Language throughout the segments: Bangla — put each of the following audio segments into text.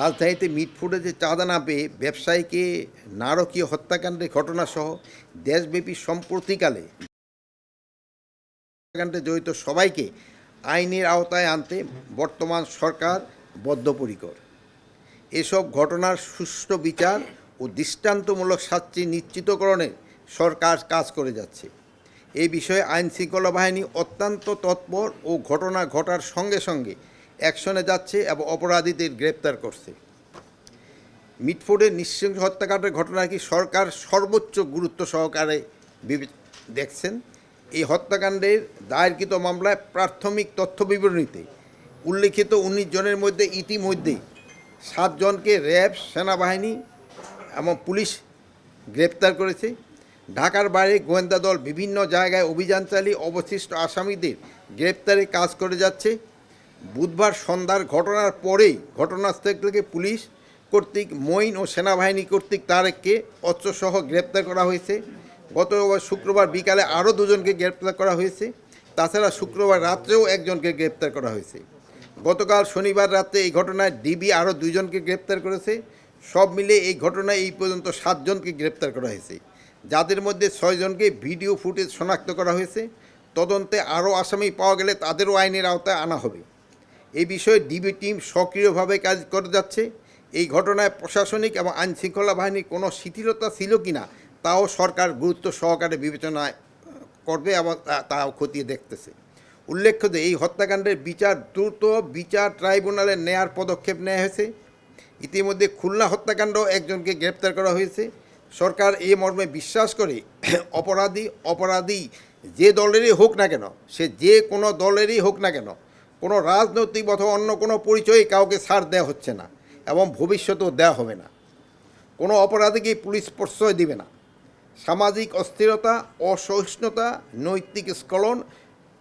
রাজধানীতে মিটফুটে যে চাঁদা না পেয়ে ব্যবসায়ীকে নারকীয় হত্যাকাণ্ডের ঘটনাসহ দেশব্যাপী সম্প্রতিকালে হত্যাকাণ্ডে জড়িত সবাইকে আইনের আওতায় আনতে বর্তমান সরকার বদ্ধপরিকর। এসব ঘটনার সুষ্ঠু বিচার ও দৃষ্টান্তমূলক শাস্তি নিশ্চিতকরণে সরকার কাজ করে যাচ্ছে। এই বিষয়ে আইনশৃঙ্খলা বাহিনী অত্যন্ত তৎপর ও ঘটনা ঘটার সঙ্গে সঙ্গে অ্যাকশনে যাচ্ছে এবং অপরাধীদের গ্রেপ্তার করছে। মিটফোর্ডের নৃশংস হত্যাকাণ্ডের ঘটনা কি সরকার সর্বোচ্চ গুরুত্ব সহকারে দেখছেন। এই হত্যাকাণ্ডের দায়েরকৃত মামলায় প্রাথমিক তথ্য বিবরণীতে উল্লিখিত ১৯ জনের মধ্যে ইতিমধ্যেই ৭ জনকে র্যাব, সেনাবাহিনী এবং পুলিশ গ্রেপ্তার করেছে। ঢাকার বাইরে গোয়েন্দা দল বিভিন্ন জায়গায় অভিযান চালিয়ে অবশিষ্ট আসামিদের গ্রেপ্তারে কাজ করে যাচ্ছে। বুধবার সন্ধ্যার ঘটনার পরেই ঘটনাস্থল থেকে পুলিশ কর্তৃক মঈন ও সেনাবাহিনী কর্তৃক তারেককে অস্ত্রসহ গ্রেপ্তার করা হয়েছে। গত শুক্রবার বিকালে আরও ২ জনকে গ্রেপ্তার করা হয়েছে। তাছাড়া শুক্রবার রাত্রেও একজনকে গ্রেপ্তার করা হয়েছে। গতকাল শনিবার রাতে এই ঘটনায় ডিবি আরও ২ জনকে গ্রেপ্তার করেছে। সব মিলে এই ঘটনায় এই পর্যন্ত ৭ জনকে গ্রেপ্তার করা হয়েছে, যাদের মধ্যে ৬ জনকে ভিডিও ফুটেজ শনাক্ত করা হয়েছে। তদন্তে আরও আসামি পাওয়া গেলে তাদেরও আইনের আওতায় আনা হবে। এই বিষয়ে ডিবি টিম সক্রিয়ভাবে কাজ করে যাচ্ছে। এই ঘটনায় প্রশাসনিক এবং আইনশৃঙ্খলা বাহিনীর কোনো শিথিলতা ছিল কি না তাও সরকার গুরুত্ব সহকারে বিবেচনায় করবে এবং তাও খতিয়ে দেখতেছে। উল্লেখ্য যে এই হত্যাকাণ্ডের বিচার দ্রুত বিচার ট্রাইব্যুনালে নেয়ার পদক্ষেপ নেওয়া হয়েছে। ইতিমধ্যে খুলনা হত্যাকাণ্ড একজনকে গ্রেপ্তার করা হয়েছে। সরকার এই মর্মে বিশ্বাস করে অপরাধী যে দলেরই হোক না কেন, সে যে কোনো দলেরই হোক না কেন, কোনো রাজনৈতিক অথবা অন্য কোনো পরিচয়ে কাউকে ছাড় দেওয়া হচ্ছে না এবং ভবিষ্যতেও দেওয়া হবে না। কোনো অপরাধীকে পুলিশ প্রশ্রয় দিবে না। সামাজিক অস্থিরতা, অসহিষ্ণুতা, নৈতিক স্খলন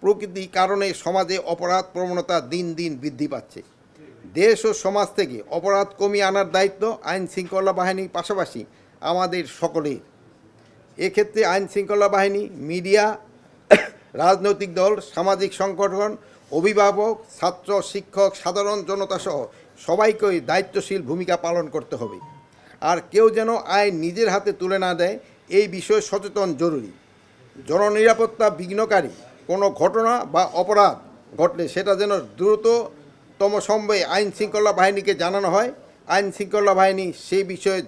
প্রকৃতির কারণে সমাজে অপরাধ প্রবণতা দিন দিন বৃদ্ধি পাচ্ছে। দেশ ও সমাজ থেকে অপরাধ কমিয়ে আনার দায়িত্ব আইনশৃঙ্খলা বাহিনীর পাশাপাশি আমাদের সকলের। এক্ষেত্রে আইনশৃঙ্খলা বাহিনী, মিডিয়া, রাজনৈতিক দল, সামাজিক সংগঠন, অভিভাবক, ছাত্র, শিক্ষক, সাধারণ জনতাসহ সবাইকেই দায়িত্বশীল ভূমিকা পালন করতে হবে। আর কেউ যেন আইন নিজের হাতে তুলে না দেয়, এই বিষয়ে সচেতন জরুরি। জননিরাপত্তা বিঘ্নকারী কোনো ঘটনা বা অপরাধ ঘটলে সেটা যেন দ্রুততম সময়ে আইনশৃঙ্খলা বাহিনীকে জানানো হয়। আইনশৃঙ্খলা বাহিনী সেই বিষয়ে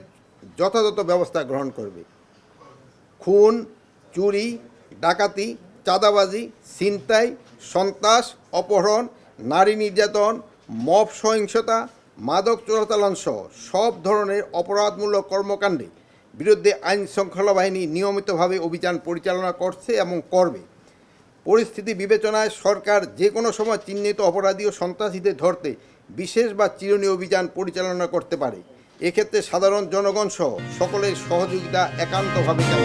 যথাযথ ব্যবস্থা গ্রহণ করবে। খুন, চুরি, ডাকাতি, চাঁদাবাজি, ছিনতাই, সন্ত্রাস, অপহরণ, নারী নির্যাতন, মব সহিংসতা, মাদক চোরাচালান সহ সব ধরনের অপরাধমূলক কর্মকাণ্ডে বিরুদ্ধে আইন শৃঙ্খলা বাহিনী নিয়মিতভাবে অভিযান পরিচালনা করছে এবং করবে। পরিস্থিতি বিবেচনায় সরকার যে কোনো সময় চিহ্নিত অপরাধী ও সন্ত্রাসীদের ধরতে বিশেষ বা চিরুনি অভিযান পরিচালনা করতে পারে। এক্ষেত্রে সাধারণ জনগণ সহ সকলের সহযোগিতা একান্তভাবে চাই।